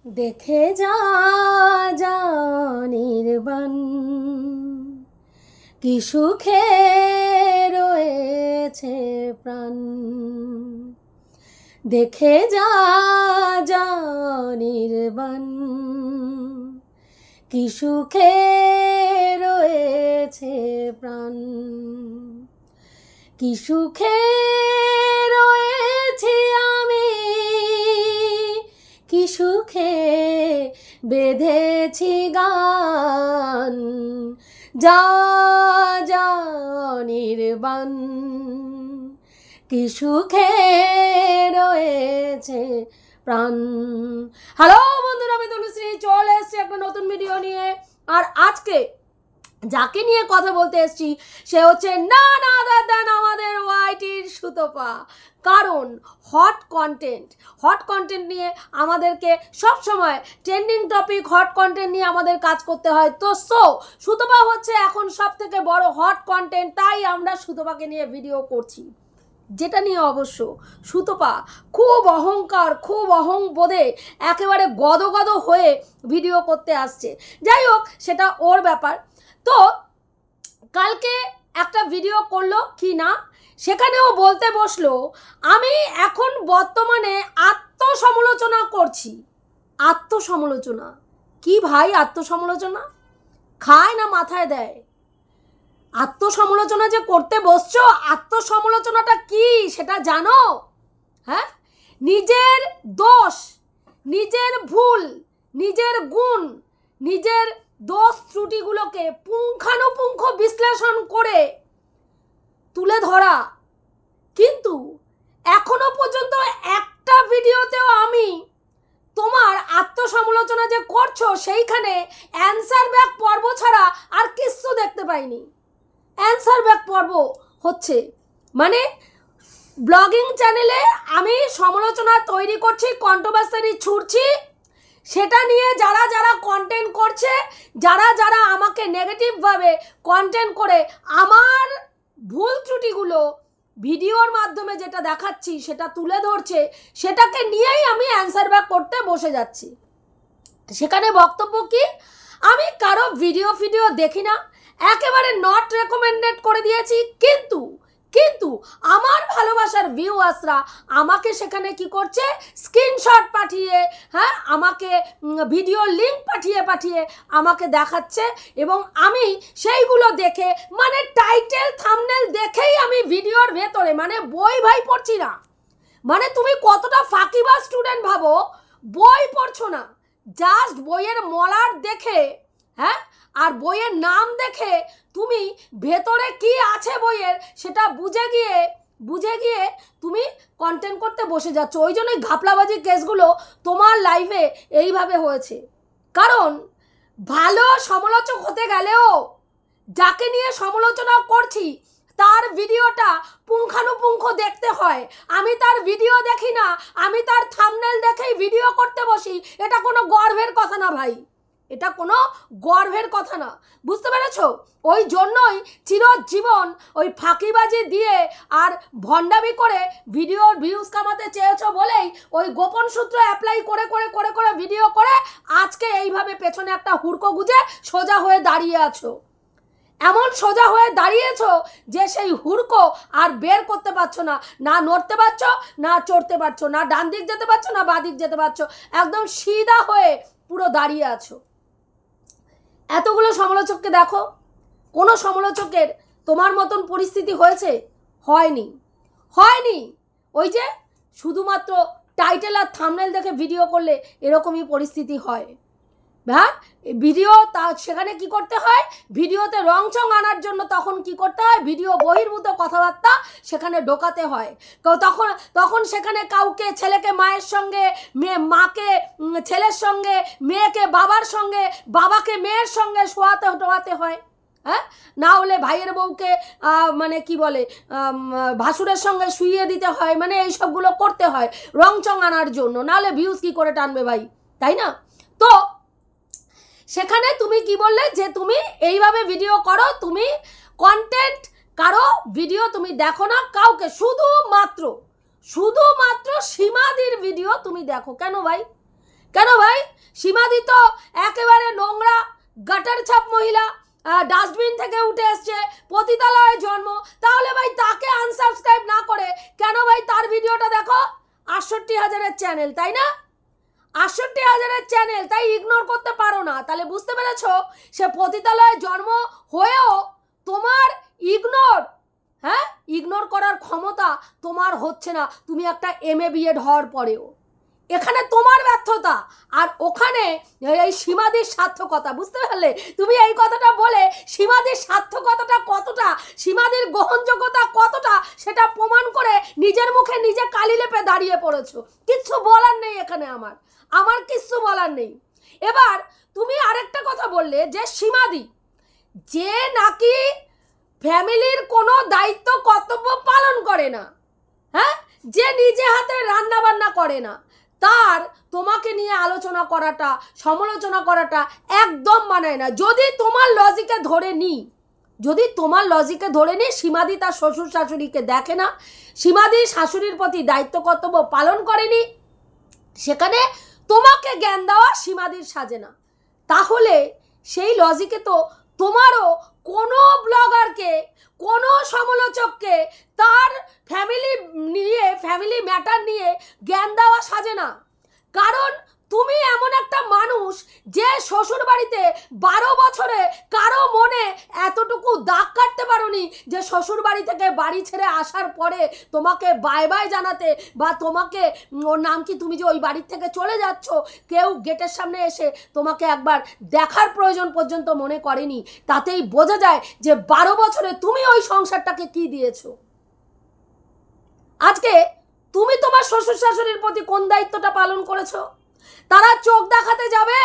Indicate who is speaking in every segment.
Speaker 1: দেখে যা যা নির্বাণ কি সুখে রয়েছে প্রাণ। দেখে যা যা নির্বাণ কি সুখে রয়েছে প্রাণ। কি সুখে রয়েছি আমি, কি সুখে বেঁধেছি গান। যা যা নির্বাণ কি সুখে রয়েছে প্রাণ। হ্যালো বন্ধুরা, আমি তনুশ্রী চলে এসেছি একটা নতুন ভিডিও নিয়ে। আর আজকে যাকে নিয়ে কথা বলতে এসেছি সে হচ্ছে না আদার দ্যান আমাদের ওয়াইটির সুতপা। কারণ হট কন্টেন্ট নিয়ে আমাদেরকে সব সময় ট্রেন্ডিং টপিক, হট কন্টেন্ট নিয়ে আমাদের কাজ করতে হয়। তো সুতপা হচ্ছে এখন সব থেকে বড় হট কন্টেন্ট, তাই আমরা সুতপাকে নিয়ে ভিডিও করছি। যেটা নিয়ে অবশ্য সুতপা খুব অহংকার, খুব অহংবোধে একেবারে গদগদ হয়ে ভিডিও করতে আসছে। যাই হোক, সেটা ওর ব্যাপার। তো কালকে একটা ভিডিও করলো কি না, সেখানেও বলতে বসলো আমি এখন বর্তমানে আত্মসমালোচনা করছি। আত্মসমালোচনা কি ভাই? আত্মসমালোচনা খায় না মাথায় দেয়? আত্মসমালোচনা যে করতে বসছো, আত্মসমালোচনাটা কি সেটা জানো? হ্যাঁ, নিজের দোষ, নিজের ভুল, নিজের গুণ, নিজের দোষ ত্রুটিগুলোকে পুঙ্খানুপুঙ্খ বিশ্লেষণ করে তুলে ধরা। কিন্তু এখনো পর্যন্ত একটা ভিডিওতেও আমি তোমার আত্মসমালোচনা যে করছো সেইখানে অ্যান্সার ব্যাক পর্ব ছাড়া আর কিচ্ছু দেখতে পাইনি। অ্যান্সার ব্যাক পর্ব হচ্ছে মানে ব্লগিং চ্যানেলে আমি সমালোচনা তৈরি করছি, কন্ট্রোভার্সি ছুড়ছি, সেটা নিয়ে যারা যারা কন্টেন্ট করছে, যারা যারা আমাকে নেগেটিভভাবে কন্টেন্ট করে আমার ভুল ত্রুটিগুলো ভিডিওর মাধ্যমে যেটা দেখাচ্ছি সেটা তুলে ধরছে, সেটাকে নিয়েই আমি অ্যান্সার ব্যাক করতে বসে যাচ্ছি। সেখানে বক্তব্য কি, আমি কারো ভিডিও দেখি না, একেবারে নট রেকমেন্ডেড করে দিয়েছি। কিন্তু আমার ভালোবাসার ভিউয়ার্সরা আমাকে সেখানে কি করছে, স্ক্রিনশট পাঠিয়ে, হ্যাঁ, আমাকে ভিডিও লিঙ্ক পাঠিয়ে আমাকে দেখাচ্ছে। এবং আমি সেইগুলো দেখে, মানে টাইটেল থাম্বনেল দেখেই আমি ভিডিওর ভেতরে, মানে বই ভাই পড়ছি না। মানে তুমি কতটা ফাঁকিবাজ স্টুডেন্ট ভাবো, বই পড়ছো না, জাস্ট বইয়ের মলার দেখে, হ্যাঁ, আর বইয়ের নাম দেখে তুমি ভেতরে কি আছে বইয়ের সেটা বুঝে গিয়ে তুমি কন্টেন্ট করতে বসে যাচ্ছ। ওই জন্যই ঘাপলাবাজি কেসগুলো তোমার লাইফে এইভাবে হয়েছে। কারণ ভালো সমালোচক হতে গেলেও যাকে নিয়ে সমালোচনা করছি তার ভিডিওটা পুঙ্খানুপুঙ্খ দেখতে হয়। আমি তার ভিডিও দেখি না, আমি তার থাম্বনেল দেখেই ভিডিও করতে বসি। এটা কোনো গর্বের কথা না ভাই, এটা কোনো গর্বের কথা না, বুঝতে পেরেছো? ওই জন্যই চিরজীবন ওই ফাঁকিবাজি দিয়ে আর ভণ্ডামি করে ভিডিওর ভিউজ কামাতে চেয়েছো বলেই ওই গোপন সূত্র অ্যাপ্লাই করে ভিডিও করে আজকে এইভাবে পেছনে একটা হুড়কো গুজে সোজা হয়ে দাঁড়িয়ে আছো। এমন সোজা হয়ে দাঁড়িয়েছো যে সেই হুড়কো আর বের করতে পারছো না, না নড়তে পারছো, না চড়তে পারছো, না ডান দিক যেতে পারছো, না বাঁ দিক যেতে পারছো, একদম সিধা হয়ে পুরো দাঁড়িয়ে আছো। এতগুলো সমালোচককে দেখো, কোনো সমালোচকের তোমার মতন পরিস্থিতি হয়েছে? হয়নি। ওই যে শুধুমাত্র টাইটেল আর থাম্বনেল দেখে ভিডিও করলে এরকমই পরিস্থিতি হয়। হ্যাঁ, ভিডিও তা সেখানে কি করতে হয়, ভিডিওতে রংচং আনার জন্য তখন কি করতে হয়, ভিডিও বহির্ভূত কথাবার্তা সেখানে ঢোকাতে হয়। তখন সেখানে কাউকে, ছেলেকে মায়ের সঙ্গে, মাকে ছেলের সঙ্গে, মেয়েকে বাবার সঙ্গে, বাবাকে মেয়ের সঙ্গে শোয়াতে হয়। হ্যাঁ, না হলে ভাইয়ের বউকে মানে কি বলে ভাসুরের সঙ্গে শুইয়ে দিতে হয়। মানে এই সবগুলো করতে হয় রংচং আনার জন্য, নাহলে ভিউজ কি করে টানবে ভাই, তাই না? তো সেখানে তুমি কি বললে যে তুমি এইভাবে ভিডিও করো, তুমি কন্টেন্ট কারো ভিডিও তুমি দেখো না, কাউকে, শুধুমাত্র সীমাদির ভিডিও তুমি দেখো। কেন ভাই? সীমাদি তো একেবারে নোংরা গাটার ছাপ মহিলা, ডাস্টবিন থেকে উঠে এসছে, পতিতালয়ে জন্ম। তাহলে ভাই তাকে আনসাবস্ক্রাইব না করে কেন ভাই তার ভিডিওটা দেখো? 68,000-এর চ্যানেল, তাই না? 68,000-এর চ্যানেল, তাই ইগনোর করতে পারো না। তাহলে বুঝতে পেরেছো, সে পতিতালয়ে জন্ম হয়েও তোমার ইগনোর করার ক্ষমতা তোমার হচ্ছে না। তুমি একটা MA BEd হওয়ার পরেও এখানে তোমার ব্যর্থতা, আর ওখানে এই সীমাদির সার্থকতা। বুঝতে পারলে? তুমি এই কথাটা বলে সীমাদির সার্থকতাটা কতটা, সীমাদির গ্রহণযোগ্যতা কতটা, সেটা প্রমাণ করে নিজের মুখে নিজে কালি লেপে দাঁড়িয়ে পড়েছো। কিচ্ছু বলার নেই এখানে, আমার কিচ্ছু বলার নেই। এবার তুমি আরেকটা কথা বললে যে সীমাদি যে নাকি ফ্যামিলির কোনো দায়িত্ব কর্তব্য পালন করে না, হ্যাঁ, যে নিজে হাতে রান্না বান্না করে না, তার তোমাকে নিয়ে আলোচনা করাটা, সমালোচনা করাটা একদম মানায় না। যদি তোমার লজিকে ধরে নিই, সীমাদি তার শ্বশুর শাশুড়িকে দেখে না, সীমাদি শাশুড়ির প্রতি দায়িত্ব কর্তব্য পালন করেনি, সেখানে তোমাকে জ্ঞান দেওয়া সীমাদির সাজে না। তাহলে সেই লজিকে তো তোমারও কোনো ব্লগারকে, কোনো সমালোচককে তার ফ্যামিলি ম্যাটার নিয়ে জ্ঞান দেওয়া সাজে না। কারণ তুমি এমন একটা মানুষ যে শ্বশুর বাড়িতে 12 বছরে কারো মনে এতটুকু দাগ কাটতে পারোনি যে শ্বশুর বাড়ি থেকে বাড়ি ছেড়ে আসার পরে তোমাকে বাই বাই জানাতে, বা তোমাকে, ওর নাম কি, তুমি যে ওই বাড়ির থেকে চলে যাচ্ছ, কেউ গেটের সামনে এসে তোমাকে একবার দেখার প্রয়োজন পর্যন্ত মনে করেনি। তাতেই বোঝা যায় যে 12 বছরে তুমি ওই সংসারটাকে কি দিয়েছো। আজকে তুমি তোমার শ্বশুর শাশুড়ির প্রতি কোন দায়িত্বটা পালন করেছো? তারা চোখ দেখাতে যাবে,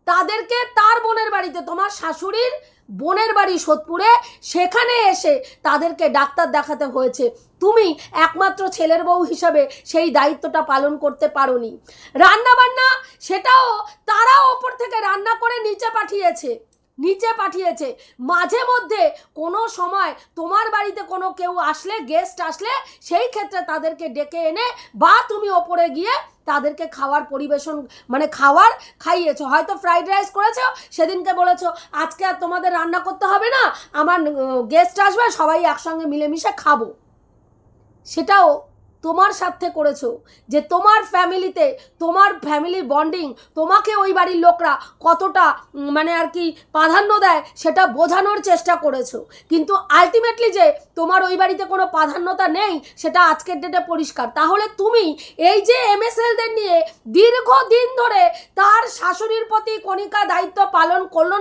Speaker 1: তাদেরকে তার বোনের বাড়িতে, তোমার শাশুড়ির বোনের বাড়ি সোদপুরে, সেখানে এসে তাদেরকে ডাক্তার দেখাতে হয়েছে। তুমি একমাত্র ছেলের বউ হিসাবে সেই দায়িত্বটা পালন করতে পারোনি। রান্না বান্না সেটাও তারা ওপর থেকে রান্না করে নিচে পাঠিয়েছে। মাঝে মধ্যে কোনো সময় তোমার বাড়িতে কোনো কেউ আসলে, গেস্ট আসলে, সেই ক্ষেত্রে তাদেরকে ডেকে এনে বা তুমি ওপরে গিয়ে তাদেরকে খাওয়ার পরিবেশন, মানে খাওয়ার খাইয়েছো। হয়তো ফ্রাইড রাইস করেছো, সেদিনকে বলেছো আজকে আর তোমাদের রান্না করতে হবে না, আমার গেস্ট আসবে, সবাই একসঙ্গে মিলেমিশে খাবো। সেটাও তোমার সাথে করেছো, যে তোমার ফ্যামিলিতে, তোমার ফ্যামিলি বন্ডিং, তোমাকে ওই বাড়ির লোকরা কতটা মানে আর কি প্রাধান্য দেয় সেটা বোঝানোর চেষ্টা করেছো। কিন্তু আলটিমেটলি যে তোমার ওই বাড়িতে কোনো প্রাধান্যতা নেই সেটা আজকের ডেটে পরিষ্কার। তাহলে তুমি এই যে MSLদের নিয়ে দীর্ঘদিন ধরে তার শাশুড়ির প্রতি কণিকা দায়িত্ব পালন করলো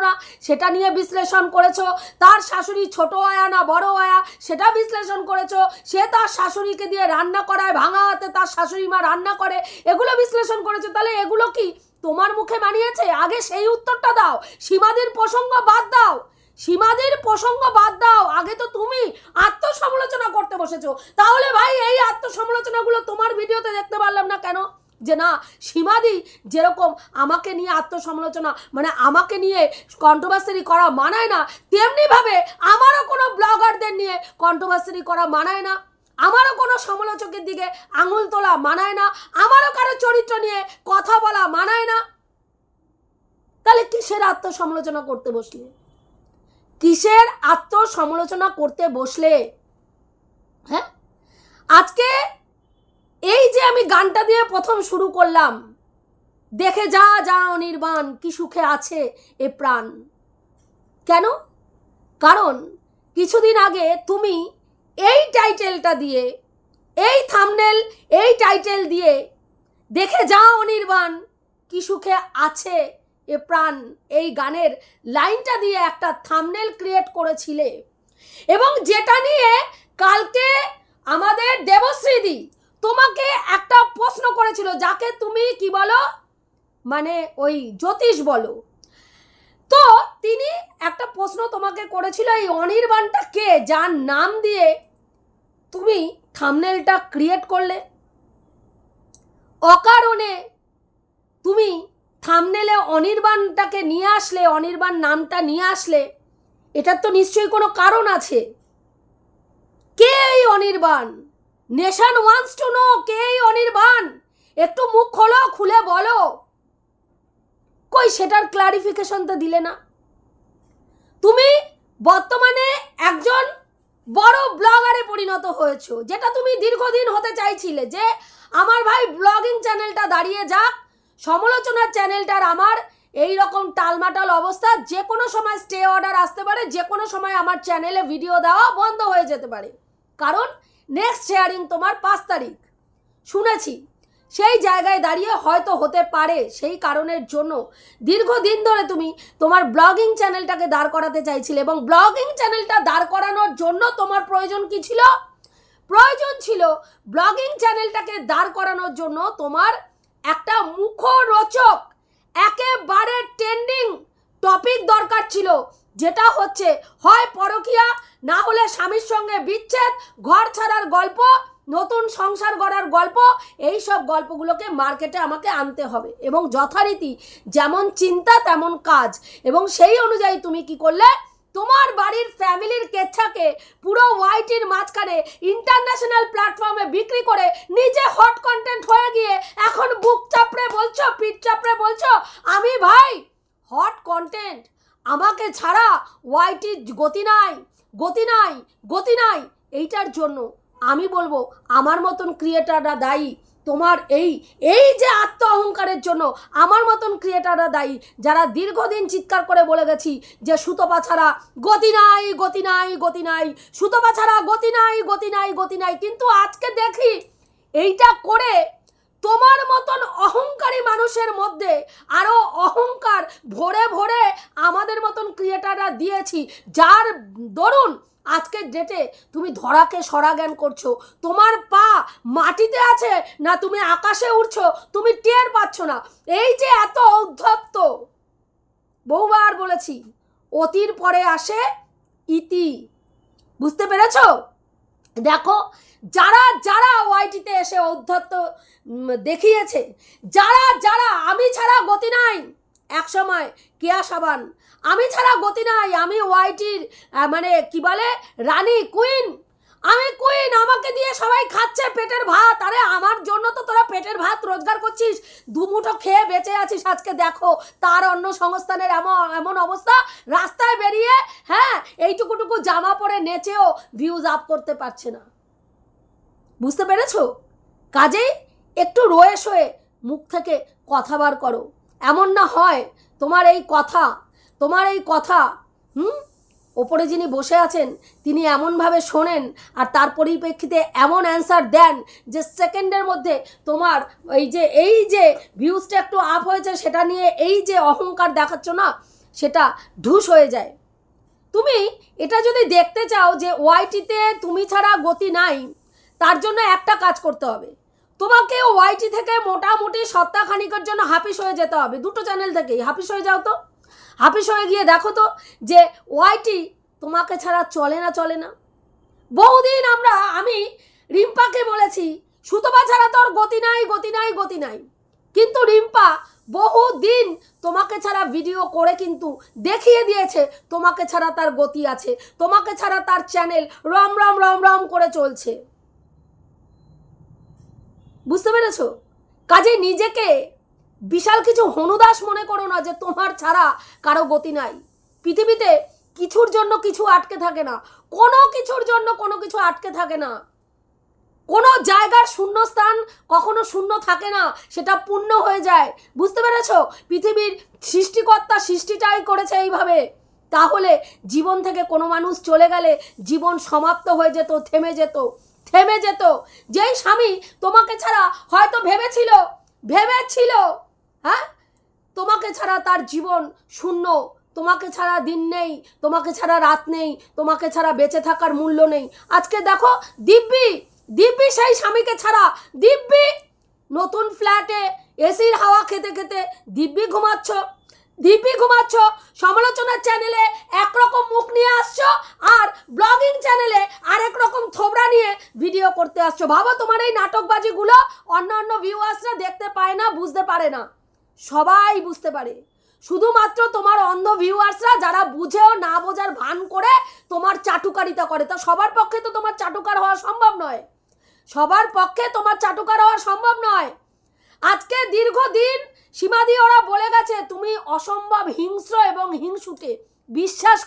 Speaker 1: না সেটা নিয়ে বিশ্লেষণ করেছো। তার শাশুড়ি ছোট আয়া না বড় আয়া সেটা বিশ্লেষণ করেছো। সে তার শাশুড়িকে দিয়ে রান্না করায়, ভাঙা হাতে তার শাশুড়ি মা রান্না করে, এগুলো বিশ্লেষণ করেছে। তাহলে এগুলো কি তোমার মুখে মানিয়েছে? আগে সেই উত্তরটা দাও। সীমাদির প্রসঙ্গ বাদ দাও, আগে তো তুমি আত্মসমালোচনা করতে বসেছো। তাহলে ভাই এই আত্মসমালোচনাগুলো তোমার ভিডিওতে দেখতে পারলাম না কেন? যে না, সীমাদি যেরকম আমাকে নিয়ে আত্মসমালোচনা, মানে আমাকে নিয়ে কন্ট্রোভার্সি করা মানায় না, তেমনিভাবে আমারও কোনো ব্লগারদের নিয়ে কন্ট্রোভার্সি করা মানায় না, আমারও কোনো সমালোচকের দিকে আঙুল তোলা মানায় না, আমারও কারো চরিত্র নিয়ে কথা বলা মানায় না। তাহলে কিসের আত্মসমালোচনা করতে বসলে? হ্যাঁ, আজকে এই যে আমি গানটা দিয়ে প্রথম শুরু করলাম, দেখে যা অনির্বাণ কি সুখে আছে এ প্রাণ, কেন? কারণ কিছুদিন আগে তুমি এই টাইটেলটা দিয়ে, এই থাম্বনেল, এই টাইটেল দিয়ে দেখে যা অনির্বাণ কি সুখে আছে এ প্রাণ, এই গানের লাইনটা দিয়ে একটা থাম্বনেল ক্রিয়েট করেছিলে, এবং যেটা নিয়ে কালকে আমাদের দেবশ্রীদি তোমাকে একটা প্রশ্ন করেছিল, যাকে তুমি কি বলো, মানে ওই জ্যোতিষ বলো। তো তিনি একটা প্রশ্ন তোমাকে করেছিল, এই অনির্বাণটা কে, যার নাম দিয়ে তুমি থাম্বনেলটা ক্রিয়েট করলে। অকারণে তুমি থাম্বনেলে অনির্বাণটাকে নিয়ে আসলে, অনির্বাণ নামটা নিয়ে আসলে, এটার তো নিশ্চয়ই কোনো কারণ আছে। কে এই Anirban? Nation wants to know কে এই অনির্বাণ। একটু মুখ খোলো, খুলে বলো। সেটার ক্লারিফিকেশন তো দিলে না। তুমি বর্তমানে একজন বড় ব্লগারে পরিণত হয়েছো, যেটা তুমি দীর্ঘদিন হতে চাইছিলে, যে আমার ভাই ব্লগিং চ্যানেলটা দাঁড়িয়ে যাক, সমালোচনার চ্যানেলটার আমার এই রকম টালমাটাল অবস্থা, যে কোনো সময় স্টে অর্ডার আসতে পারে, যে কোনো সময় আমার চ্যানেলে ভিডিও দেওয়া বন্ধ হয়ে যেতে পারে, কারণ নেক্সট শেয়ারিং তোমার 5 তারিখ শুনেছি। সেই জায়গায় দাঁড়িয়ে হয়তো হতে পারে সেই কারণের জন্য দীর্ঘদিন ধরে তুমি তোমার ব্লগিং চ্যানেলটাকে দাঁড় করাতে চাইছিলে, এবং ব্লগিং চ্যানেলটা দাঁড় করানোর জন্য তোমার প্রয়োজন কি ছিল? প্রয়োজন ছিল ব্লগিং চ্যানেলটাকে দাঁড় করানোর জন্য তোমার একটা মুখরোচক, একেবারে ট্রেন্ডিং টপিক দরকার ছিল, যেটা হচ্ছে হয় পরকীয়া, না হলে স্বামীর সঙ্গে বিচ্ছেদ, ঘর ছাড়ার গল্প, নতুন সংসার গড়ার গল্প। এই সব গল্পগুলোকে মার্কেটে আমাকে আনতে হবে, এবং যথারীতি যেমন চিন্তা তেমন কাজ। এবং সেই অনুযায়ী তুমি কি করলে? তোমার বাড়ির ফ্যামিলির কেচ্ছাকে পুরো ওয়াইটির মাঝখানে ইন্টারন্যাশনাল প্ল্যাটফর্মে বিক্রি করে নিজে হট কন্টেন্ট হয়ে গিয়ে এখন বুক চাপড়ে বলছো, পিঠ চাপড়ে বলছো আমি ভাই হট কন্টেন্ট, আমাকে ছাড়া ওয়াইটির গতি নাই, গতি নাই, গতি নাই। এইটার জন্য আমি বলবো আমার মতন ক্রিয়েটাররা দায়ী। তোমার এই যে আত্ম অহংকারের জন্য আমার মতন ক্রিয়েটাররা দায়ী, যারা দীর্ঘদিন চিৎকার করে বলে গেছি যে সুতপা ছাড়া গতি নাই, গতি নাই, গতি নাই, সুতপা ছাড়া গতি নাই, গতি নাই, গতি নাই। কিন্তু আজকে দেখি এইটা করে তোমার মতন অহংকারী মানুষের মধ্যে আরো অহংকার ভরে ভরে আমাদের মতন ক্রিয়েটাররা দিয়েছি, যার দরুন আজকের ডেটে তুমি ধরাকে সরা জ্ঞান করছো। তোমার পা মাটিতে আছে না তুমি আকাশে উড়ছো, তুমি টের পাচ্ছ না। এই যে এত ঔদ্ধত্য, বহুবার বলেছি, অতির পরে আসে ইতি, বুঝতে পেরেছো? দেখো যারা যারা ওয়াইটিতে এসে ঔদ্ধত্য দেখিয়েছে, যারা যারা আমি ছাড়া গতি নাই, এক সময় কেয়া সাবান, আমি ছাড়া গতি নাই, আমি ওয়াইটির মানে কি বলে রানী, কুইন, আমি কুইন, আমাকে দিয়ে সবাই খাচ্ছে পেটের ভাত। আরে আমার জন্য তো তোরা পেটের ভাত রোজগার করছিস, দুমুঠো খেয়ে বেঁচে আছিস। আজকে দেখো তার অন্য সংস্থানের এমন অবস্থা, রাস্তায় বেরিয়ে হ্যাঁ এইটুকুটুকু জামা পরে নেচেও ভিউজ আপ করতে পারছে না। বুঝতে পেরেছো? কাজেই একটু রয়ে শোয়ে মুখ থেকে কথা বার করো। এমন না হয় তোমার এই কথা ওপরে যিনি বসে আছেন তিনি এমনভাবে শোনেন আর তার পরিপ্রেক্ষিতে এমন অ্যান্সার দেন যে সেকেন্ডের মধ্যে তোমার এই যে ভিউজটা একটু আপ হয়েছে সেটা নিয়ে এই যে অহংকার দেখাচ্ছ না, সেটা ঢুস হয়ে যায়। তুমি এটা যদি দেখতে চাও যে ওয়াইটিতে তুমি ছাড়া গতি নাই, তার জন্য একটা কাজ করতে হবে, তোমাকে ওয়াইটি থেকে মোটামুটি সপ্তাহখানিকের জন্য হাফিস হয়ে যেতে হবে। দুটো চ্যানেল থেকেই হাফিস হয়ে যাও তো। হাফিস হয়ে গিয়ে দেখো তো যে ওয়াইটি তোমাকে ছাড়া চলে না। বহুদিন আমি রিম্পাকে বলেছি সুতপা ছাড়া তোর গতি নাই, গতি নাই, গতি নাই। কিন্তু রিম্পা বহুদিন তোমাকে ছাড়া ভিডিও করে কিন্তু দেখিয়ে দিয়েছে তোমাকে ছাড়া তার গতি আছে, তোমাকে ছাড়া তার চ্যানেল রম রম রম রম করে চলছে। বুঝতে পেরেছো? কাজে নিজেকে বিশাল কিছু হনুদাস মনে করো না যে তোমার ছাড়া কারো গতি নাই। পৃথিবীতে কিছুর জন্য কিছু আটকে থাকে না, কোনো কিছুর জন্য কোনো কিছু আটকে থাকে না। কোনো জায়গার শূন্যস্থান কখনো শূন্য থাকে না, সেটা পূর্ণ হয়ে যায়। বুঝতে পেরেছো? পৃথিবীর সৃষ্টিকর্তা সৃষ্টিটাই করেছে এইভাবে। তাহলে জীবন থেকে কোনো মানুষ চলে গেলে জীবন সমাপ্ত হয়ে যেত, থেমে যেত। যেই স্বামী তোমাকে ছাড়া হয়তো ভেবেছিল হ্যাঁ তোমাকে ছাড়া তার জীবন শূন্য, তোমাকে ছাড়া দিন নেই, তোমাকে ছাড়া রাত নেই, তোমাকে ছাড়া বেঁচে থাকার মূল্য নেই। আজকে দেখো দিব্যি সেই স্বামীকে ছাড়া, দিব্যি নতুন ফ্ল্যাটে এসির হাওয়া খেতে খেতে দিব্যি ঘুমাচ্ছ। সমালোচনার চ্যানেলে একরকম মুখ নিয়ে আসছো, আর ব্লগিং চ্যানেলে আরেক রকম থোবরা নিয়ে ভিডিও করতে আসছো। ভাবো তোমার এই নাটকবাজিগুলো অন্যান্য ভিউয়ার্সরা দেখতে পায় না, বুঝতে পারে না। সবাই বুঝতে পারে, শুধুমাত্র তোমার অন্ধ ভিউয়ার্সরা যারা বুঝেও না বোঝার ভান করে তোমার চাটুকারিতা করে। তা সবার পক্ষে তো তোমার চাটুকার হওয়া সম্ভব নয়। আজকে দীর্ঘদিন সীমাদি ওরা বলে গেছে তুমি অসম্ভব হিংস্র এবং হিংসুটে, বিশ্বাস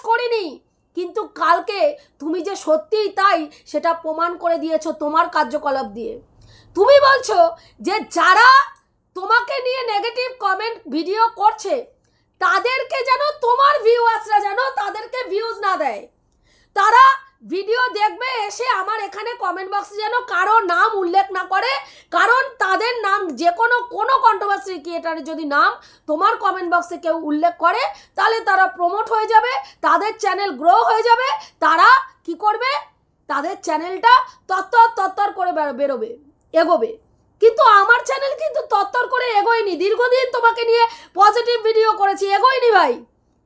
Speaker 1: করিনি, কিন্তু কালকে তুমি যে সত্যিই তাই সেটা প্রমাণ করে দিয়েছো তোমার কার্যকলাপ দিয়ে। তুমি বলছো যে যারা তোমাকে নিয়ে নেগেটিভ কমেন্ট ভিডিও করছে তাদেরকে যেন তোমার ভিউয়ার্সরা যেন তাদেরকে ভিউজ না দেয়, তারা ভিডিও দেখবে এসে আমার এখানে কমেন্ট বক্সে যেন কারো নাম উল্লেখ না করে, কারণ তাদের নাম যে কোনো কন্ট্রোভার্সি ক্রিয়েটারের যদি নাম তোমার কমেন্ট বক্সে কেউ উল্লেখ করে তাহলে তারা প্রমোট হয়ে যাবে, তাদের চ্যানেল গ্রো হয়ে যাবে, তারা কি করবে তাদের চ্যানেলটা তত্তর করে বেরোবে, এগোবে। কিন্তু আমার চ্যানেল কিন্তু তত্তর করে এগোয়নি, দীর্ঘদিন তোমাকে নিয়ে পজিটিভ ভিডিও করেছি, এগোয়নি ভাই,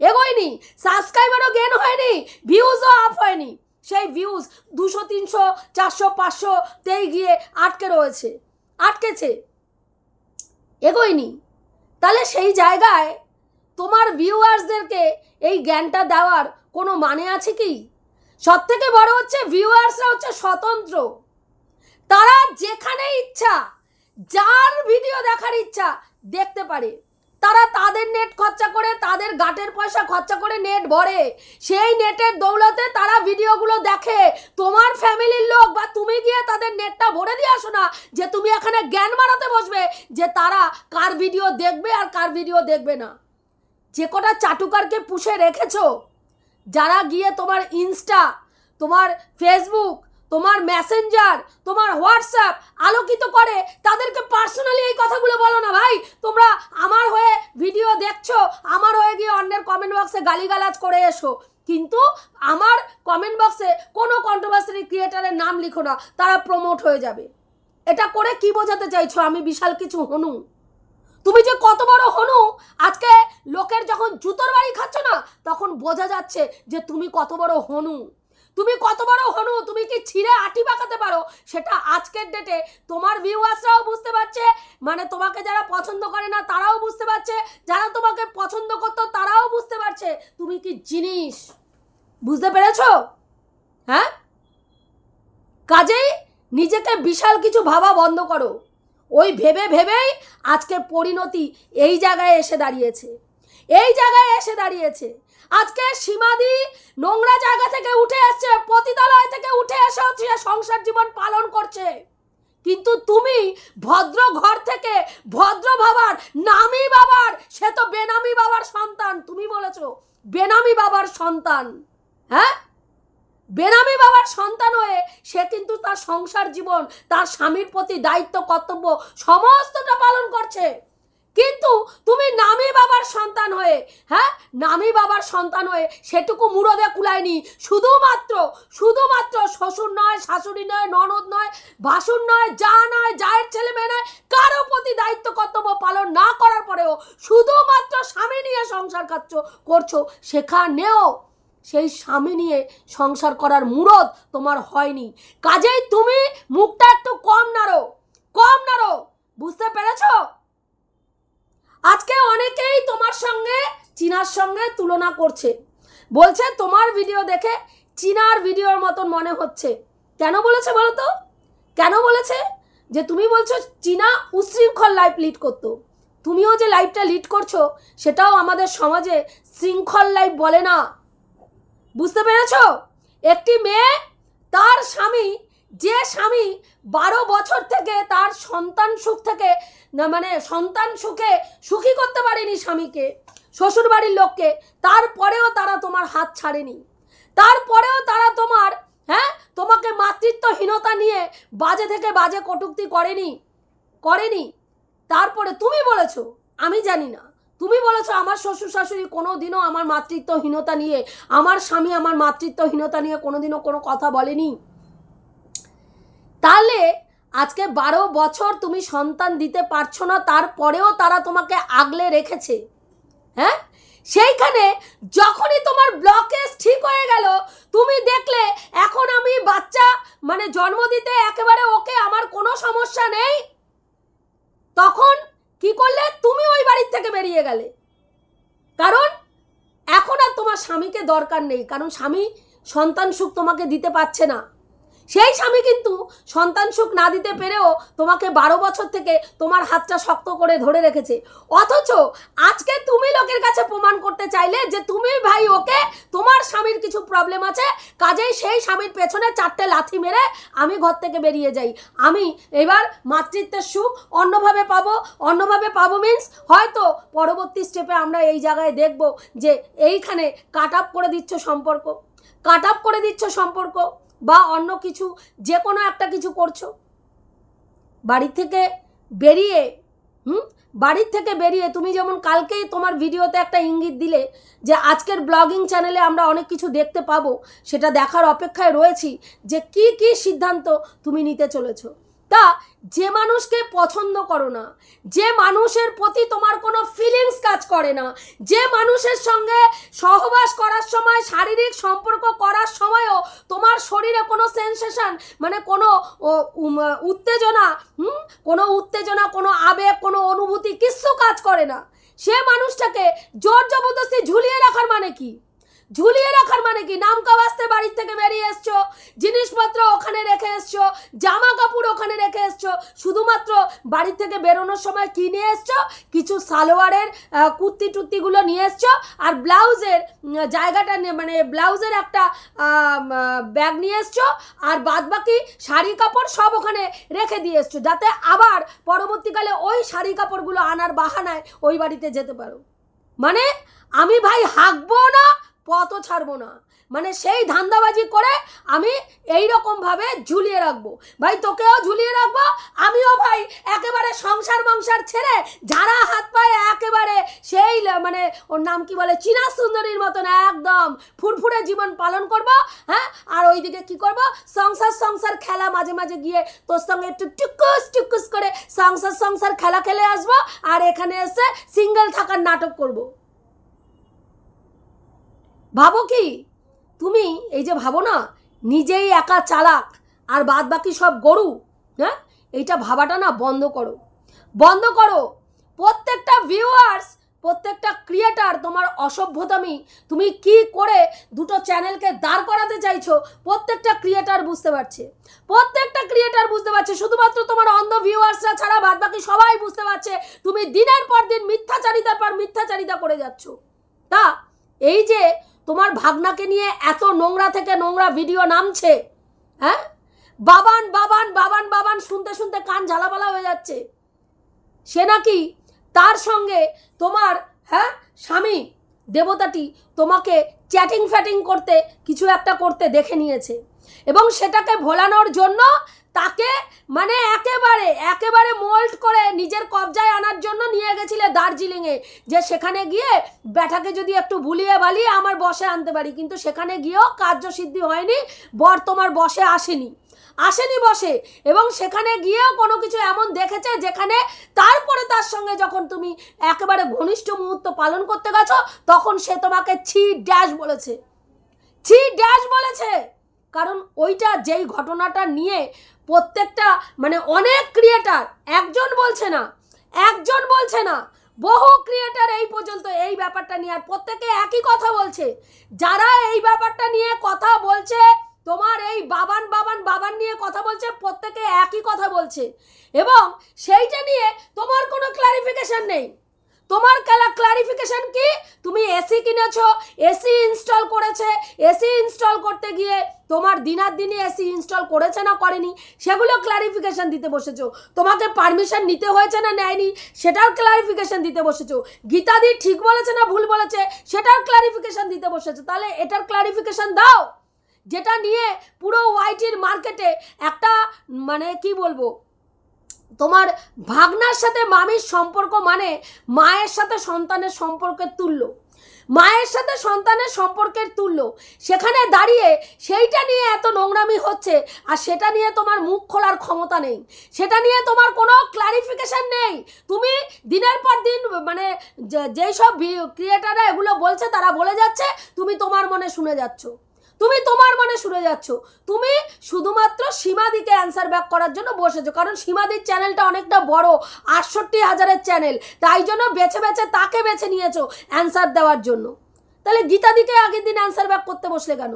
Speaker 1: এগোয়নি, সাবস্ক্রাইবারও গেন হয়নি, ভিউজও আপ হয়নি, সেই ভিউজ 200 300 400 500তেই গিয়ে আটকেছে, এগোয়নি। তাহলে সেই জায়গায় তোমার ভিউয়ার্সদেরকে এই জ্ঞানটা দেওয়ার কোনো মানে আছে কি? সব থেকে বড় হচ্ছে ভিউয়ার্সরা হচ্ছে স্বতন্ত্র, তারা যেখানে ইচ্ছা যার ভিডিও দেখার ইচ্ছা দেখতে পারে, তারা তাদের নেট খরচা করে তাদের গাটের পয়সা খরচা করে নেট ভরে, সেই নেটের দৌলতে তারা ভিডিওগুলো দেখে। তোমার ফ্যামিলির লোক বা তুমি গিয়ে তাদের নেটটা ভরে দিয়ে আসো না যে তুমি এখানে জ্ঞান মারাতে বসবে যে তারা কার ভিডিও দেখবে আর কার ভিডিও দেখবে না। যে কটা চাটুকারকে পুষে রেখেছো, যারা গিয়ে তোমার ইনস্টা, তোমার ফেসবুক, তোমার মেসেঞ্জার, তোমার হোয়াটসঅ্যাপ আলোকিত করে, তাদেরকে পার্সোনালি এই কথাগুলো বলো না ভাই, তোমরা আমার হয়ে ভিডিও দেখছো, আমার হয়ে গিয়ে অন্যের কমেন্ট বক্সে গালিগালাজ করে এসো, কিন্তু আমার কমেন্ট বক্সে কোনো কন্ট্রোভার্সি ক্রিয়েটারের নাম লিখো না, তারা প্রমোট হয়ে যাবে। এটা করে কি বোঝাতে চাইছো আমি বিশাল কিছু হনু? তুমি যে কত বড় হনু আজকে লোকের যখন জুতোর বাড়ি খাচ্ছ না তখন বোঝা যাচ্ছে যে তুমি কত বড় হনু, তুমি কত বড় হনু, তুমি কি ছিঁড়ে আটি পাকাতে পারো সেটা আজকের ডেটে তোমার ভিউয়ার্সরাও বুঝতে পারছে, মানে তোমাকে যারা পছন্দ করে না তারাও বুঝতে পারছে, যারা তোমাকে পছন্দ করতো তারাও বুঝতে পারছে তুমি কি জিনিস। বুঝতে পেরেছো? হ্যাঁ, কাজেই নিজেকে বিশাল কিছু ভাবা বন্ধ করো। ওই ভেবেই আজকে পরিণতি এই জায়গায় এসে দাঁড়িয়েছে, আজকে সীমাদি নোংরা জায়গা থেকে উঠে আসছে, পতিতালয় থেকে উঠে এসে হচ্ছে সংসার জীবন পালন করছে, কিন্তু তুমি ভদ্র ঘর থেকে ভদ্র বাবার, নামি বাবার, সে তো বেনামি বাবার সন্তান, তুমি বলেছো বেনামি বাবার সন্তান, হ্যাঁ, বেনামি বাবার সন্তান হয়ে সে কিন্তু তার সংসার জীবন, তার স্বামীর প্রতি দায়িত্ব কর্তব্য সমস্তটা পালন করছে, কিন্তু তুমি নামি বাবার সন্তান হয়ে, হ্যাঁ, নামি বাবার সন্তান হয়ে সেটুকু মুরদে কুলায়নি, শুধুমাত্র শ্বশুর নয়, শাশুড়ি নয়, ননদ নয়, ভাসুর নয়, যা নয়, জায়ের ছেলে মেয়ে নয়, কারো প্রতি দায়িত্ব কর্তব্য পালন না করার পরেও শুধুমাত্র স্বামী নিয়ে সংসার করছো, সেখানেও সেই স্বামী নিয়ে সংসার করার মুরদ তোমার হয়নি। কাজেই তুমি মুখটা একটু কম নাড়ো, বুঝতে পেরেছো? আজকে অনেকেই তোমার সঙ্গে চীনার সঙ্গে তুলনা করছে, বলছে তোমার ভিডিও দেখে চীনার ভিডিওর মতন মনে হচ্ছে। কেন বলেছে বলো তো? কেন বলেছে? যে তুমি বলছো চীনা উশৃঙ্খল লাইফ লিড করতো, তুমিও যে লাইফটা লিড করছো সেটাও আমাদের সমাজে শৃঙ্খল লাইফ বলে না। বুঝতে পেরেছো? একটি মেয়ে, তার স্বামী, যে স্বামী 12 বছর থেকে তার সন্তান সুখ থেকে মানে সন্তান সুখে সুখী করতে পারেনি স্বামীকে, শ্বশুর বাড়ির লোককে, তারপরেও তারা তোমার হাত ছাড়েনি, তারপরেও তারা তোমার, হ্যাঁ, তোমাকে মাতৃত্বহীনতা নিয়ে বাজে থেকে বাজে কটূক্তি করেনি। তারপরে তুমি বলেছো, আমি জানি না, তুমি বলেছো আমার শ্বশুর শাশুড়ি কোনোদিনও আমার মাতৃত্বহীনতা নিয়ে, আমার স্বামী আমার মাতৃত্বহীনতা নিয়ে কোনোদিনও কোনো কথা বলেনি। তাহলে আজকে 12 বছর তুমি সন্তান দিতে পারছো না, তারপরেও তারা তোমাকে আগলে রেখেছে, হ্যাঁ, সেইখানে যখনই তোমার ব্লকেজ ঠিক হয়ে গেল, তুমি দেখলে এখন আমি বাচ্চা মানে জন্ম দিতে একেবারে ওকে, আমার কোনো সমস্যা নেই, তখন কি করলে? তুমি ওই বাড়ির থেকে বেরিয়ে গেলে, কারণ এখন আর তোমার স্বামীকে দরকার নেই, কারণ স্বামী সন্তান সুখ তোমাকে দিতে পারছে না, সেই স্বামী কিন্তু সন্তান সুখ না দিতে পেরেও তোমাকে 12 বছর থেকে তোমার হাতটা শক্ত করে ধরে রেখেছে, অথচ আজকে তুমি লোকের কাছে প্রমাণ করতে চাইলে যে তুমি ভাই ওকে, তোমার স্বামীর কিছু প্রবলেম আছে, কাজেই সেই স্বামীর পেছনে 4টে লাথি মেরে আমি ঘর থেকে বেরিয়ে যাই, আমি এবার মাতৃত্বের সুখ অন্যভাবে পাবো মিন্স হয়তো পরবর্তী স্টেপে আমরা এই জায়গায় দেখব যে এইখানে কাট আপ করে দিচ্ছ সম্পর্ক বা অন্য কিছু যে কোনো একটা কিছু করছো। বাড়ি থেকে বেরিয়ে তুমি যেমন কালকেই তোমার ভিডিওতে একটা ইঙ্গিত দিলে যে আজকের ব্লগিং চ্যানেলে আমরা অনেক কিছু দেখতে পাবো, সেটা দেখার অপেক্ষায় রয়েছি যে কি কি সিদ্ধান্ত তুমি নিতে চলেছো। তা যে মানুষকে পছন্দ করো না, যে মানুষের প্রতি তোমার কোনো ফিলিংস কাজ করে না, যে মানুষের সঙ্গে সহবাস করার সময়, শারীরিক সম্পর্ক করার সময়ও তোমার শরীরে কোনো সেন্সেশন মানে কোনো উত্তেজনা, কোনো আবেগ, কোনো অনুভূতি কিচ্ছু কাজ করে না, সে মানুষটাকে জোর জবরদস্তি ঝুলিয়ে রাখার মানে কি? নামকা বাস্তে বাড়ি থেকে বেরিয়ে এসছো, জিনিসপত্র ওখানে রেখে এসছো, জামা কাপড় ওখানে রেখে এসছো, শুধুমাত্র বাড়ি থেকে বেরোনোর সময় কি নিয়ে এসছো? কিছু সালোয়ারের কুর্তি টুর্তিগুলো নিয়ে এসছো, আর ব্লাউজের জায়গাটা মানে ব্লাউজের একটা ব্যাগ নিয়ে এসছো, আর বাদবাকি শাড়ি কাপড় সব ওখানে রেখে দিয়ে এসছো, যাতে আবার পরবর্তীকালে ওই শাড়ি কাপড়গুলো আনার বাহানায় ওই বাড়িতে যেতে পারো। মানে আমি ভাই হাঁকবো না, পথও ছাড়বো না, মানে সেই ধান্দাবাজি করে আমি এই রকম ভাবে ঝুলিয়ে রাখবো। ভাই তোকেও ঝুলিয়ে রাখবো, আমিও ভাই একেবারে সংসার ছেড়ে ঝাড়া হাত পায়ে একেবারে সেই মানে ওর নাম কি বলে চীনা সুন্দরীর মতন একদম ফুরফুরে জীবন পালন করব। হ্যাঁ, আর ওইদিকে কি করব? সংসার খেলা মাঝে মাঝে গিয়ে তোর সঙ্গে একটু টুকুস করে সংসার খেলা খেলে আসবো, আর এখানে এসে সিঙ্গেল থাকার নাটক করব। ভাবো কি তুমি? এই যে ভাবো না নিজেই একা চালাক আর বাদ বাকি সব গরু, হ্যাঁ, এইটা ভাবাটা না বন্ধ করো। প্রত্যেকটা ভিউয়ার্স, প্রত্যেকটা ক্রিয়েটার তোমার অসভ্যতামি তুমি কি করে দুটো চ্যানেলকে দাঁড় করাতে চাইছো প্রত্যেকটা ক্রিয়েটার বুঝতে পারছে, শুধুমাত্র তোমার অন্ধ ভিউয়ার্সরা ছাড়া বাদ বাকি সবাই বুঝতে পারছে তুমি দিনের পর দিন মিথ্যাচারিতার পর মিথ্যাচারিতা করে যাচ্ছ। তা এই যে তোমার ভাগনাকে নিয়ে এত নোংরা থেকে নোংরা ভিডিও নামছে, হ্যাঁ, বাবান শুনতে কান ঝালাপালা হয়ে যাচ্ছে, সে নাকি তার সঙ্গে তোমার স্বামী দেবতাটি তোমাকে চ্যাটিং করতে কিছু একটা করতে দেখে নিয়েছে, এবং সেটাকে ভোলানোর জন্য তাকে মানে একেবারে মোল্ড করে নিজের কবজায় আনার জন্য নিয়ে গেছিলে দার্জিলিংয়ে, যে সেখানে গিয়ে ব্যাটাকে যদি একটু ভুলিয়ে বালিয়ে আমার বসে আনতে পারি, কিন্তু সেখানে গিয়েও কার্যসিদ্ধি হয়নি, বর তোমার বসে আসেনি বসে, এবং সেখানে গিয়েও কোনো কিছু এমন দেখেছে যেখানে তারপরে তার সঙ্গে যখন তুমি একেবারে ঘনিষ্ঠ মুহূর্ত পালন করতে গেছো তখন সে তোমাকে ছি ড্যাশ বলেছে। কারণ ওইটা যেই ঘটনাটা নিয়ে প্রত্যেকটা মানে অনেক ক্রিয়েটার, একজন বলছে না বহু ক্রিয়েটার এই পর্যন্ত এই ব্যাপারটা নিয়ে আর প্রত্যেকে একই কথা বলছে, যারা এই ব্যাপারটা নিয়ে কথা বলছে তোমার এই বাবান নিয়ে কথা বলছে, প্রত্যেকে একই কথা বলছে, এবং সেইটা নিয়ে তোমার কোনো ক্লারিফিকেশন নেই। তোমার ক্লারিফিকেশন কি? তুমি এসি কিনেছো, এসি ইনস্টল করেছে, এসি ইনস্টল করতে গিয়ে তোমার দিনাদিনী এসি ইনস্টল করেছে না করেনি সেগুলো ক্লারিফিকেশন দিতে বসেছো, তোমাকে পারমিশন নিতে হয়েছে না নেয়নি সেটার ক্লারিফিকেশন দিতে বসেছো, গীতাদি ঠিক বলেছে না ভুল বলেছে সেটার ক্লারিফিকেশন দিতে বসেছো। তাহলে এটার ক্লারিফিকেশন দাও, যেটা নিয়ে পুরো ওয়াইটির মার্কেটে একটা মানে কি বলবো, তোমার ভাগনার সাথে মামির সম্পর্ক মানে মায়ের সাথে সন্তানের সম্পর্কের তুল্য, সেখানে দাঁড়িয়ে সেইটা নিয়ে এত নোংরামি হচ্ছে, আর সেটা নিয়ে তোমার মুখ খোলার ক্ষমতা নেই, সেটা নিয়ে তোমার কোনো ক্লারিফিকেশন নেই। তুমি দিনের পর দিন মানে যেই সব ক্রিয়েটাররা এগুলো বলছে তারা বলে যাচ্ছে, তুমি তোমার মনে শুনে যাচ্ছ, তুমি শুধুমাত্র সীমাদিকে অ্যান্সার ব্যাক করার জন্য বসেছো, কারণ সীমাদির চ্যানেলটা অনেকটা বড়, 68,000-এর চ্যানেল, তাই জন্য তাকে বেছে নিয়েছো অ্যান্সার দেওয়ার জন্য। তাহলে গীতাদিকে আগের দিন অ্যান্সার ব্যাক করতে বসলে কেন?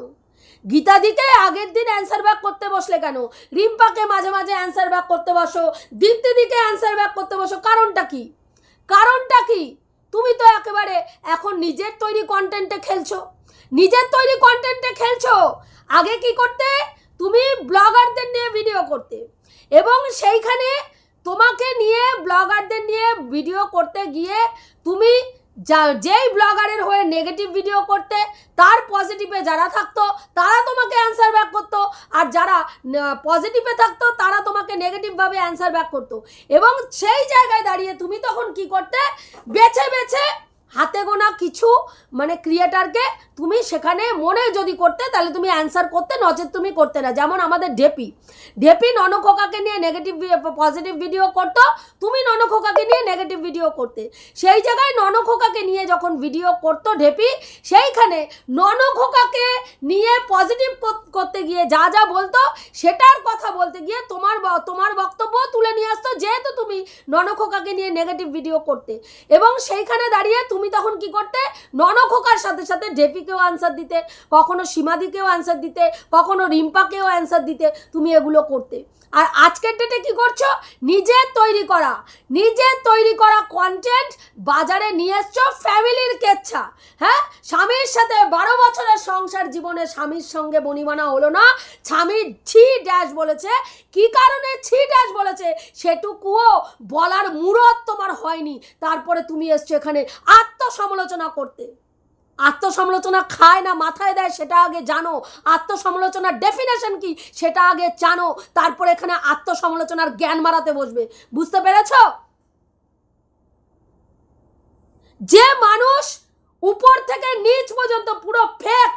Speaker 1: গীতাদিকে আগের দিন অ্যান্সার ব্যাক করতে বসলে কেন? রিম্পাকে মাঝে মাঝে অ্যান্সার ব্যাক করতে বসো, দীপ্তিদিকে অ্যান্সার ব্যাক করতে বসো, কারণটা কি? কারণটা কি? তুমি তো একেবারে এখন নিজের তৈরি কন্টেন্টে খেলছো, নিজের তৈরি কন্টেন্টে খেলছো। আগে কি করতে? তুমি ব্লগারদের নিয়ে ভিডিও করতে এবং সেইখানে তোমাকে নিয়ে ব্লগারদের নিয়ে ভিডিও করতে গিয়ে তুমি যেই ব্লগারের হয়ে নেগেটিভ ভিডিও করতে, তার পজিটিভে যারা থাকতো তারা তোমাকে অ্যান্সার ব্যাক করতো, আর যারা পজিটিভে থাকতো তারা তোমাকে নেগেটিভভাবে অ্যান্সার ব্যাক করতো। এবং সেই জায়গায় দাঁড়িয়ে তুমি তখন কি করতে? বেছে বেছে হাতে গোনা কিছু মানে ক্রিয়েটারকে তুমি সেখানে মনে যদি করতে তাহলে তুমি অ্যান্সার করতে, নচেত তুমি করতে না। যেমন আমাদের ঢেপি ননখোকাকে নিয়ে নেগেটিভ পজিটিভ ভিডিও করতো, তুমি ননখোকাকে নিয়ে নেগেটিভ ভিডিও করতে। সেই জায়গায় ননখোকাকে নিয়ে যখন ভিডিও করতো ঢেপি, সেইখানে ননখোকাকে নিয়ে পজিটিভ করতে গিয়ে যা যা বলতো সেটার কথা বলতে গিয়ে তোমার বক্তব্য তুলে নিয়ে আসতো, যেহেতু তুমি ননখোকাকে নিয়ে নেগেটিভ ভিডিও করতে। এবং সেইখানে দাঁড়িয়ে তুমি তখন কি করতে? ননখোকার সাথে সাথে ঢেপিকেও আনসার দিতে, কখনো সীমাদিকেও আনসার দিতে, কখনো রিম্পাকেও অ্যান্সার দিতে, তুমি এগুলো করতে। আর আজকের ডেটে কি করছো? নিজের তৈরি করা কন্টেন্ট বাজারে নিয়ে এসছো ফ্যামিলির কেচ্ছা। হ্যাঁ, স্বামীর সাথে 12 বছরের সংসার জীবনে স্বামীর সঙ্গে বনিমানা হলো না, স্বামীর ছি ড্যাশ বলেছে, কি কারণে ছি ড্যাশ বলেছে সেটুকুও বলার মুরত তোমার হয়নি। তারপরে তুমি এসছো এখানে আত্মসমালোচনা করতে। আত্মসমালোচনা খায় না মাথায় দেয় সেটা আগে জানো, আত্মসমালোচনার ডেফিনেশন কি সেটা আগে জানো, তারপরে এখানে আত্মসমালোচনার জ্ঞান মারাতে বসবে। বুঝতে পেরেছ? যে মানুষ উপর থেকে নিচ পর্যন্ত পুরো ফেক,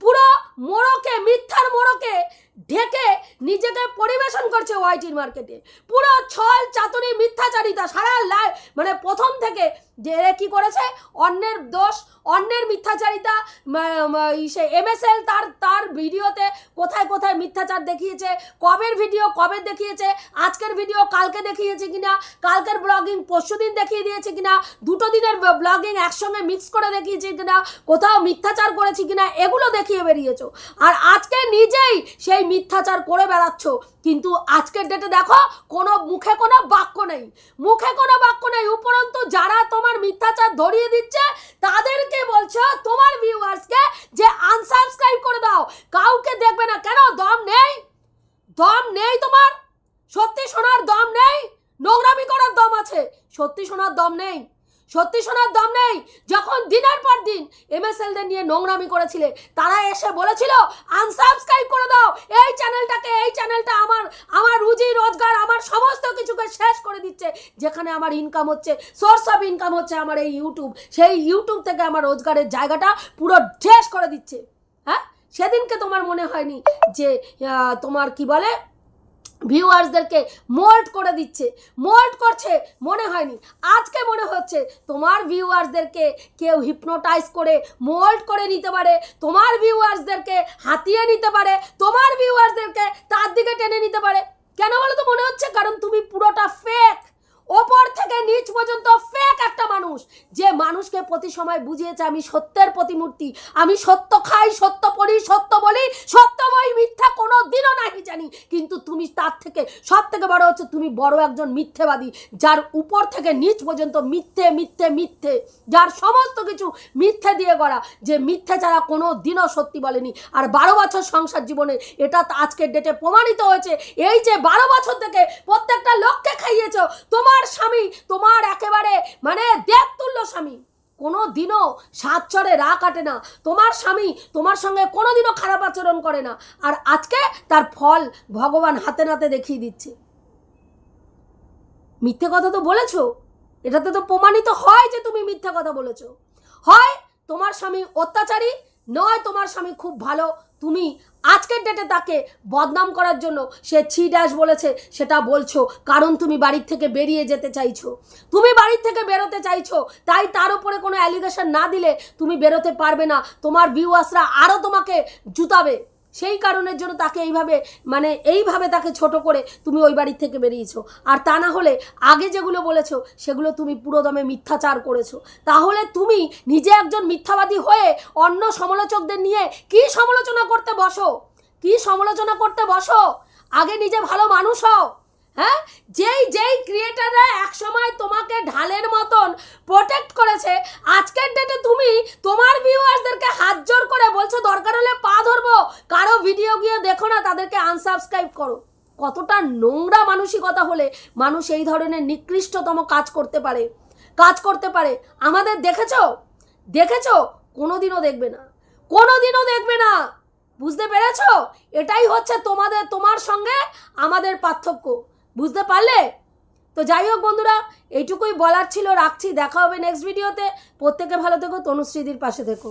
Speaker 1: পুরো মোড়কে, মিথ্যার মোড়কে ঢেকে নিজেকে পরিবেশন করছে ওয়াইটির মার্কেটে, পুরো ছল চাতুরি মিথ্যাচারিতা সারা মানে প্রথম থেকে যে কি করেছে, অন্যের দোষ, অন্যের মিথ্যাচারিতা, MSL তার ভিডিওতে কোথায় কোথায় মিথ্যাচার দেখিয়েছে, কবের ভিডিও কবে দেখিয়েছে, আজকের ভিডিও কালকে দেখিয়েছে কিনা, কালকের ব্লগিং পরশুদিন দেখিয়ে দিয়েছে কিনা, দুটো দিনের ব্লগিং একসঙ্গে মিক্স করে দেখিয়েছে কিনা, কোথাও মিথ্যাচার করেছে কিনা, এগুলো দেখিয়ে বেরিয়েছো। আর আজকে নিজেই সেই মিথ্যাচার করে বেড়াচ্ছ। কিন্তু আজকের ডেটে দেখো কোনো মুখে কোনো বাক্য নেই, উপরন্তু যারা তোমার মিথ্যাচার ধরিয়ে দিচ্ছে তাদেরকে বলছো, তোমার ভিউয়ার্সকে, যে আনসাবস্ক্রাইব করে দাও। কাউকে দেখবে না কেন? দম নেই তোমার? সত্যি শোনার দম নেই? নোংরামি করার দম আছে, সত্যি শোনার দম নেই। যখন দিনের পর দিন MSLদের নিয়ে নোংরামি করেছিলে, তারা এসে বলেছিল আনসাবস্ক্রাইব করে দাও এই চ্যানেলটা আমার রুজি রোজগার, আমার সমস্ত কিছুকে শেষ করে দিচ্ছে। যেখানে আমার ইনকাম হচ্ছে, সোর্স অফ ইনকাম হচ্ছে আমার এই ইউটিউব, সেই ইউটিউব থেকে আমার রোজগারের জায়গাটা পুরো শেষ করে দিচ্ছে। হ্যাঁ, সেদিনকে তোমার মনে হয়নি যে তোমার কি বলে ভিউয়ার্সদেরকে মোল্ড করে দিচ্ছে, মোল্ড করছে? মনে হয়নি। আজকে মনে হচ্ছে তোমার ভিউয়ার্সদেরকে কেউ হিপনোটাইজ করে মোল্ড করে নিতে পারে, তোমার ভিউয়ার্সদেরকে হাতিয়ে নিতে পারে, তোমার ভিউয়ার্সদেরকে তার দিকে টেনে নিতে পারে। কেন বলো তো মনে হচ্ছে? কারণ তুমি পুরোটা ফেক, ওপর থেকে নিচ পর্যন্ত ফেক একটা মানুষ, যে মানুষকে প্রতি সময় বুঝিয়েছে আমি সত্যের প্রতিমূর্তি, আমি সত্য খাই, সত্য পড়ি, সত্য বলি, সত্যময় মিথ্যা কোনো দিনও নাহি জানি। কিন্তু তুমি তার থেকে সব থেকে বড় হচ্ছে তুমি বড় একজন মিথ্যেবাদী, যার উপর থেকে নিচ পর্যন্ত মিথ্যে, যার সমস্ত কিছু মিথ্যে দিয়ে গড়া, যে মিথ্যে ছাড়া কোনো দিনও সত্যি বলেনি। আর 12 বছর সংসার জীবনে এটা আজকের ডেটে প্রমাণিত হয়েছে। এই যে 12 বছর থেকে প্রত্যেকটা লোককে খাইয়েছ, তোমার স্বামী, তোমার একেবারে মানে দেবতুল্য স্বামী, কোনো দিনও সাত চড়ে রা কাটে না। তোমার স্বামী তোমার সঙ্গে কোনো দিনও খারাপ আচরণ করে না, আর আজকে তার ফল ভগবান হাতে নাতে দেখিয়ে দিচ্ছে। মিথ্যে কথা তো বলেছো, এটাতে তো প্রমাণিত হয় যে তুমি মিথ্যে কথা বলেছো। হয় তোমার স্বামী অত্যাচারী, নয় তোমার স্বামী খুব ভালো। তুমি আজকের ডেটে তাকে বদনাম করার জন্য সে ছি ড্যাশ বলেছে সেটা বলছো, কারণ তুমি বাড়ির থেকে বেরিয়ে যেতে চাইছো, তুমি বাড়ির থেকে বেরোতে চাইছো, তাই তার উপরে কোনো অ্যালিগেশন না দিলে তুমি বেরোতে পারবে না। তোমার ভিউয়ার্সরা আরও তোমাকে জুতাবে, সেই কারণের জন্য তাকে এইভাবে তাকে ছোট করে তুমি ওই বাড়ির থেকে বেরিয়েছো। আর তা না হলে আগে যেগুলো বলেছো সেগুলো তুমি পুরোদমে মিথ্যাচার করেছো। তাহলে তুমি নিজে একজন মিথ্যাবাদী হয়ে অন্য সমালোচকদের নিয়ে কি সমালোচনা করতে বসো? আগে নিজে ভালো মানুষ হও। হ্যাঁ, যেই ক্রিয়েটাররা একসময় তোমাকে ঢালের মতন প্রোটেক্ট করেছে, আজকের ডেটে তুমি তোমার ভিউয়ার্সদেরকে হাত জোর করে বলছো দরকার হলে পা ধরবো, কারো ভিডিও গিয়ে দেখো না, তাদেরকে আনসাবস্ক্রাইব করো। কতটা নোংরা মানসিকতা হলে মানুষ এই ধরনের নিকৃষ্টতম কাজ করতে পারে? আমাদের দেখেছো? কোনোদিনও দেখবে না। বুঝতে পেরেছো? এটাই হচ্ছে তোমার সঙ্গে আমাদের পার্থক্য। বুঝতে পারলে? তো যাই হোক বন্ধুরা, এইটুকুই বলার ছিল, রাখছি। দেখা হবে নেক্সট ভিডিওতে। প্রত্যেকে ভালো থেকো, তনুশ্রীদির পাশে থেকো।